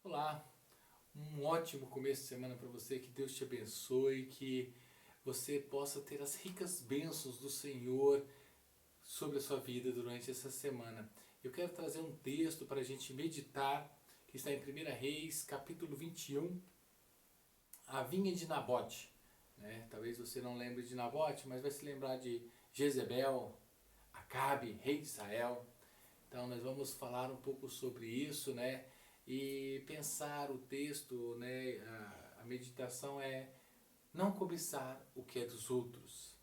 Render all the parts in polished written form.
Olá, um ótimo começo de semana para você, que Deus te abençoe, que você possa ter as ricas bênçãos do Senhor sobre a sua vida durante essa semana. Eu quero trazer um texto para a gente meditar, que está em 1 Reis, capítulo 21, a vinha de Nabote. Talvez você não lembre de Nabote, mas vai se lembrar de Jezebel, Acabe, rei de Israel. Então nós vamos falar um pouco sobre isso, né? E pensar o texto, né? A meditação é não cobiçar o que é dos outros.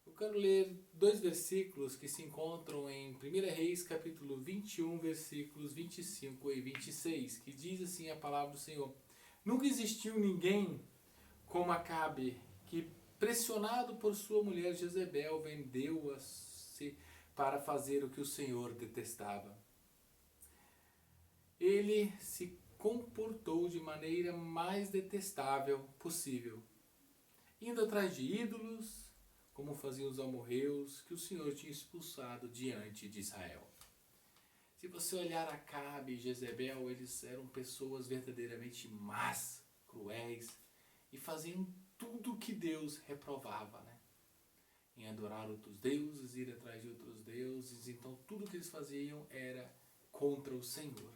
Eu quero ler dois versículos que se encontram em 1 Reis, capítulo 21, versículos 25 e 26, que diz assim a palavra do Senhor: Nunca existiu ninguém como Acabe, que pressionado por sua mulher Jezebel, vendeu-se para fazer o que o Senhor detestava. Ele se comportou de maneira mais detestável possível, indo atrás de ídolos, como faziam os amorreus, que o Senhor tinha expulsado diante de Israel. Se você olhar Acabe e Jezebel, eles eram pessoas verdadeiramente más, cruéis, e faziam tudo o que Deus reprovava, né? Em adorar outros deuses, ir atrás de outros deuses, então tudo que eles faziam era contra o Senhor.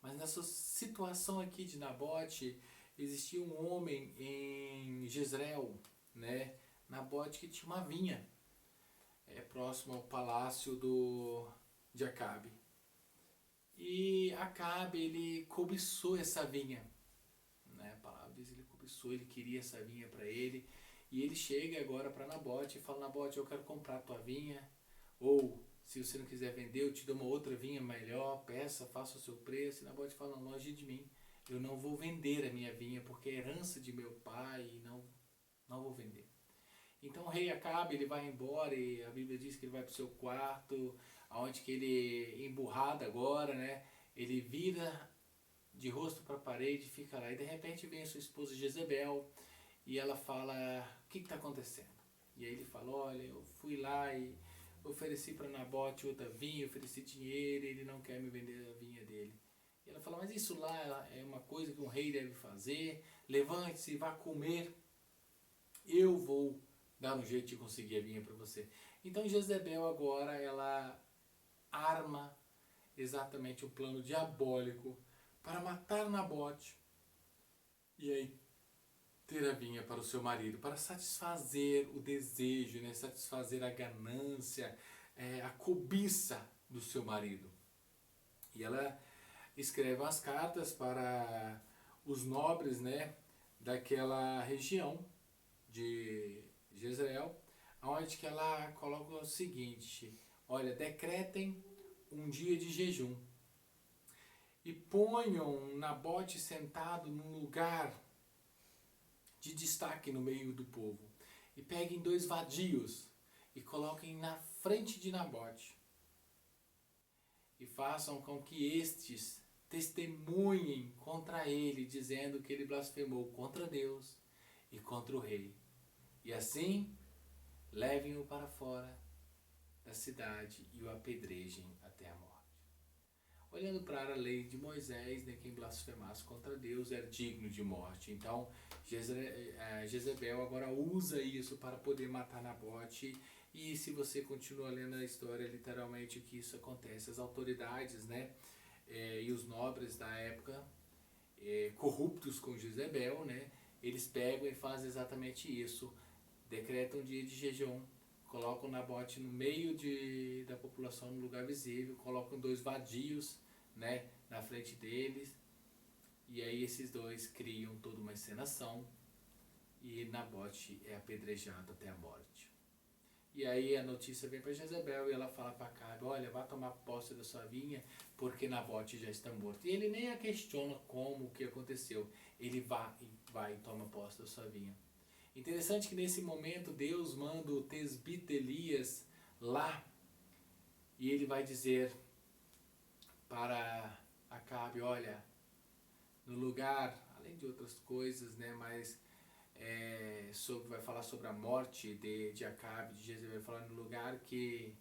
Mas nessa situação aqui de Nabote, existia um homem em Jezreel, né? Nabote, que tinha uma vinha próximo ao palácio de Acabe. E Acabe, ele cobiçou essa vinha, né? A palavra diz que ele cobiçou, ele queria essa vinha para ele. E ele chega agora para Nabote e fala: Nabote, eu quero comprar a tua vinha. Ou, se você não quiser vender, eu te dou uma outra vinha melhor, peça, faça o seu preço. E Nabote fala: não, longe de mim, eu não vou vender a minha vinha, porque é herança de meu pai e não vou vender. Então o rei Acabe, ele vai embora e a Bíblia diz que ele vai para o seu quarto, onde que ele, emburrado agora, né? Ele vira de rosto para a parede, fica lá. E de repente vem a sua esposa Jezebel e ela fala: o que está acontecendo? E aí ele fala: olha, eu fui lá e ofereci para Nabote outra vinha, ofereci dinheiro, ele não quer me vender a vinha dele. E ela fala: mas isso lá é uma coisa que um rei deve fazer, levante-se e vá comer, eu vou dar um jeito de conseguir a vinha para você. Então Jezebel agora, ela arma exatamente um plano diabólico para matar Nabote e aí ter a vinha para o seu marido, para satisfazer o desejo, né? Satisfazer a ganância, a cobiça do seu marido. E ela escreve as cartas para os nobres, né, daquela região de Jezreel, onde que ela coloca o seguinte: olha, decretem um dia de jejum e ponham Nabote sentado num lugar de destaque no meio do povo. E peguem dois vadios e coloquem na frente de Nabote. E façam com que estes testemunhem contra ele, dizendo que ele blasfemou contra Deus e contra o rei. E assim, levem-o para fora da cidade e o apedrejem até a morte. Olhando para a lei de Moisés, né, quem blasfemasse contra Deus era digno de morte. Então Jezebel agora usa isso para poder matar Nabote. E se você continua lendo a história, literalmente o que isso acontece, as autoridades, né, e os nobres da época, corruptos com Jezebel, né, eles pegam e fazem exatamente isso, decretam um dia de jejum, colocam Nabote no meio da população, no lugar visível, colocam dois vadios, né, na frente deles, e aí esses dois criam toda uma encenação e Nabote é apedrejado até a morte. E aí a notícia vem para Jezebel e ela fala para Acabe: olha, vá tomar posse da sua vinha, porque Nabote já está morto. E ele nem a questiona como, o que aconteceu. Ele vai e toma posse da sua vinha. Interessante que nesse momento Deus manda o tesbita Elias lá e ele vai dizer para Acabe: olha, no lugar, além de outras coisas, né, mas vai falar sobre a morte de Acabe, de Jezebel, vai falar no lugar que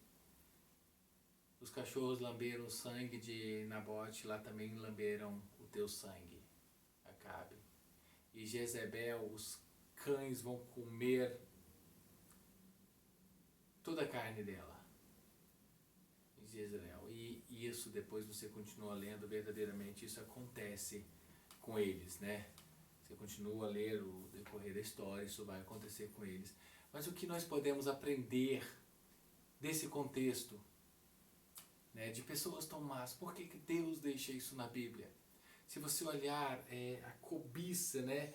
Os cachorros lamberam o sangue de Nabote, lá também lamberam o teu sangue, Acabe. E Jezebel, os cães vão comer toda a carne dela. Jezreel. E isso depois você continua lendo, verdadeiramente isso acontece com eles, né? Você continua a ler o decorrer da história, isso vai acontecer com eles. Mas o que nós podemos aprender desse contexto, né, de pessoas tão más? Por que Deus deixa isso na Bíblia? Se você olhar a cobiça, né,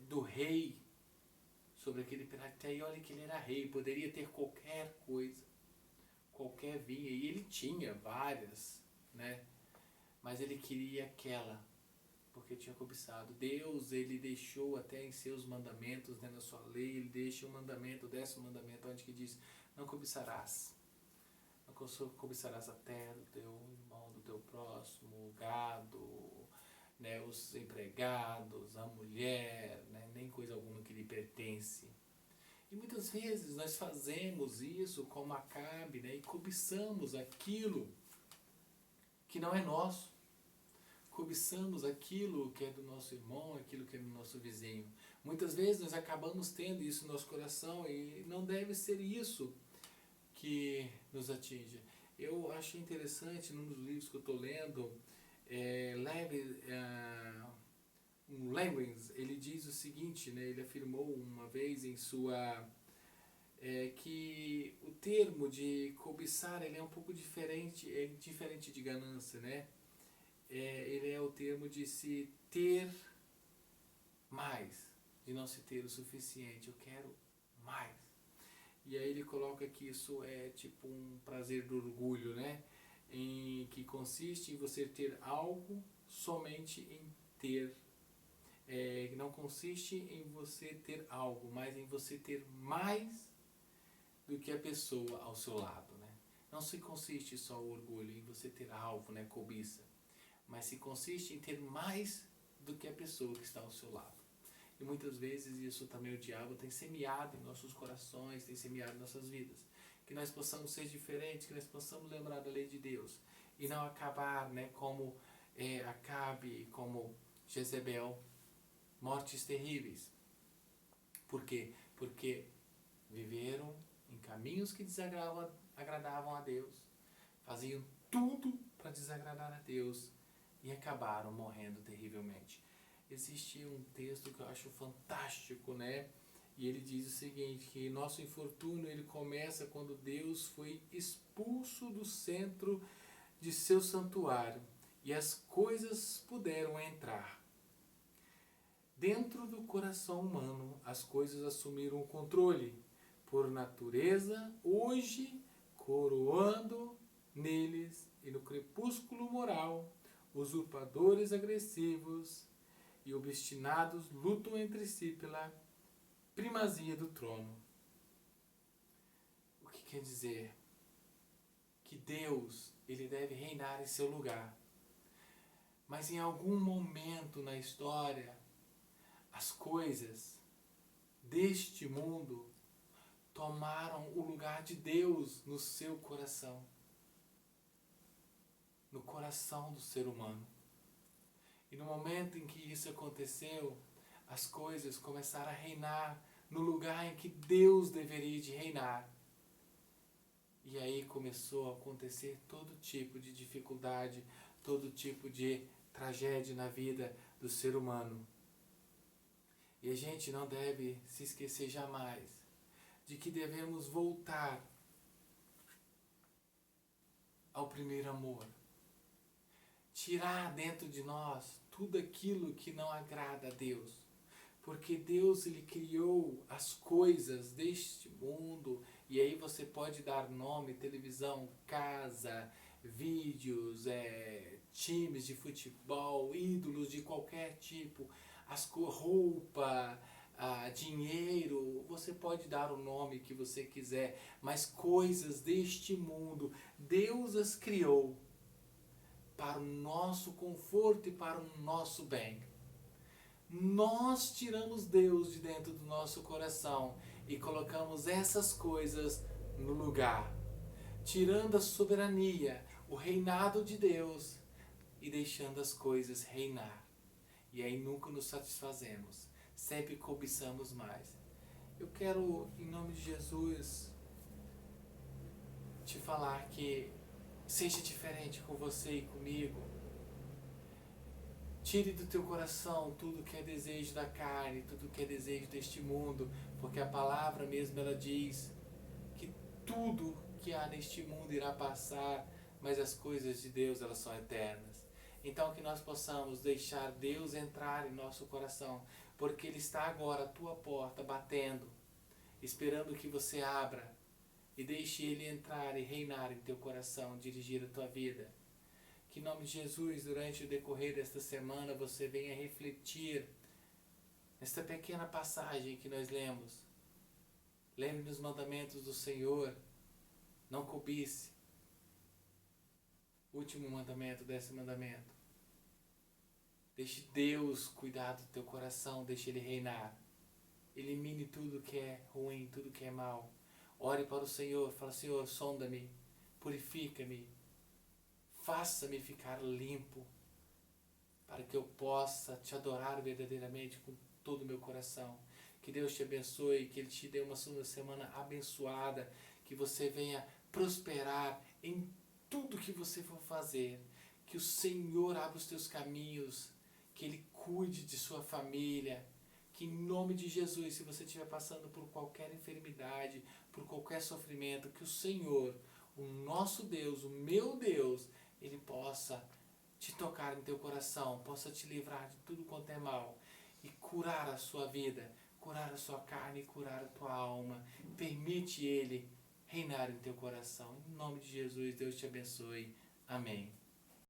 do rei sobre aquele pirata, e olha que ele era rei, poderia ter qualquer coisa, qualquer vinha, e ele tinha várias, né? Mas ele queria aquela, porque tinha cobiçado. Deus, ele deixou até em seus mandamentos, né, na sua lei, ele deixa o mandamento, o 10º mandamento, onde que diz: não cobiçarás. Não cobiçarás a terra do teu irmão, do teu próximo, o gado, né, os empregados, a mulher, né, nem coisa alguma que lhe pertence. E muitas vezes nós fazemos isso como Acabe, né, e cobiçamos aquilo que não é nosso. Cobiçamos aquilo que é do nosso irmão, aquilo que é do nosso vizinho. Muitas vezes nós acabamos tendo isso no nosso coração e não deve ser isso que nos atinge. Eu achei interessante, num dos livros que eu estou lendo, Lewis, ele diz o seguinte, né, ele afirmou uma vez em sua... que o termo de cobiçar, ele é um pouco diferente, é diferente de ganância, né? Ele é o termo de se ter mais, de não se ter o suficiente. Eu quero mais. E aí ele coloca que isso é tipo um prazer do orgulho, né? Em que consiste em você ter algo somente em ter. Não consiste em você ter algo, mas em você ter mais do que a pessoa ao seu lado, né? Não se consiste só o orgulho em você ter algo, né, cobiça, mas se consiste em ter mais do que a pessoa que está ao seu lado. E muitas vezes isso também o diabo tem semeado em nossos corações, tem semeado em nossas vidas. Que nós possamos ser diferentes, que nós possamos lembrar da lei de Deus e não acabar, né, como Acabe, como Jezebel, mortes terríveis. Por quê? Porque viveram em caminhos que desagradavam a Deus, faziam tudo para desagradar a Deus e acabaram morrendo terrivelmente. Existe um texto que eu acho fantástico, né? E ele diz o seguinte, que nosso infortúnio ele começa quando Deus foi expulso do centro de seu santuário e as coisas puderam entrar. Dentro do coração humano, as coisas assumiram o controle, por natureza, hoje, coroando neles e no crepúsculo moral, usurpadores agressivos e obstinados lutam entre si pela primazia do trono. O que quer dizer? Que Deus, ele deve reinar em seu lugar. Mas em algum momento na história, as coisas deste mundo tomaram o lugar de Deus no seu coração, no coração do ser humano. E no momento em que isso aconteceu, as coisas começaram a reinar no lugar em que Deus deveria de reinar. E aí começou a acontecer todo tipo de dificuldade, todo tipo de tragédia na vida do ser humano. E a gente não deve se esquecer jamais de que devemos voltar ao primeiro amor. Tirar dentro de nós tudo aquilo que não agrada a Deus. Porque Deus, ele criou as coisas deste mundo, e aí você pode dar nome, televisão, casa, vídeos, times de futebol, ídolos de qualquer tipo, roupa, dinheiro, você pode dar o nome que você quiser, mas coisas deste mundo, Deus as criou para o nosso conforto e para o nosso bem. Nós tiramos Deus de dentro do nosso coração e colocamos essas coisas no lugar. tirando a soberania, o reinado de Deus e deixando as coisas reinar. E aí nunca nos satisfazemos, sempre cobiçamos mais. Eu quero, em nome de Jesus, te falar que seja diferente com você e comigo. Tire do teu coração tudo que é desejo da carne, tudo que é desejo deste mundo, porque a palavra mesmo ela diz que tudo que há neste mundo irá passar, mas as coisas de Deus elas são eternas. Então que nós possamos deixar Deus entrar em nosso coração, porque Ele está agora à tua porta batendo, esperando que você abra e deixe Ele entrar e reinar em teu coração, dirigir a tua vida. Que em nome de Jesus, durante o decorrer desta semana, você venha refletir nesta pequena passagem que nós lemos. Lembre dos mandamentos do Senhor, não cobice. Último mandamento, 10º mandamento. Deixe Deus cuidar do teu coração, deixe Ele reinar. Elimine tudo que é ruim, tudo que é mal. Ore para o Senhor, fala: Senhor, sonda-me, purifica-me, faça-me ficar limpo, para que eu possa te adorar verdadeiramente com todo o meu coração. Que Deus te abençoe, que Ele te dê uma semana abençoada, que você venha prosperar em tudo que você for fazer, que o Senhor abra os teus caminhos, que Ele cuide de sua família, que em nome de Jesus, se você estiver passando por qualquer enfermidade, por qualquer sofrimento, que o Senhor, o nosso Deus, o meu Deus, Ele possa te tocar no teu coração, possa te livrar de tudo quanto é mal e curar a sua vida, curar a sua carne, curar a tua alma. Permite Ele reinar em teu coração. Em nome de Jesus, Deus te abençoe. Amém.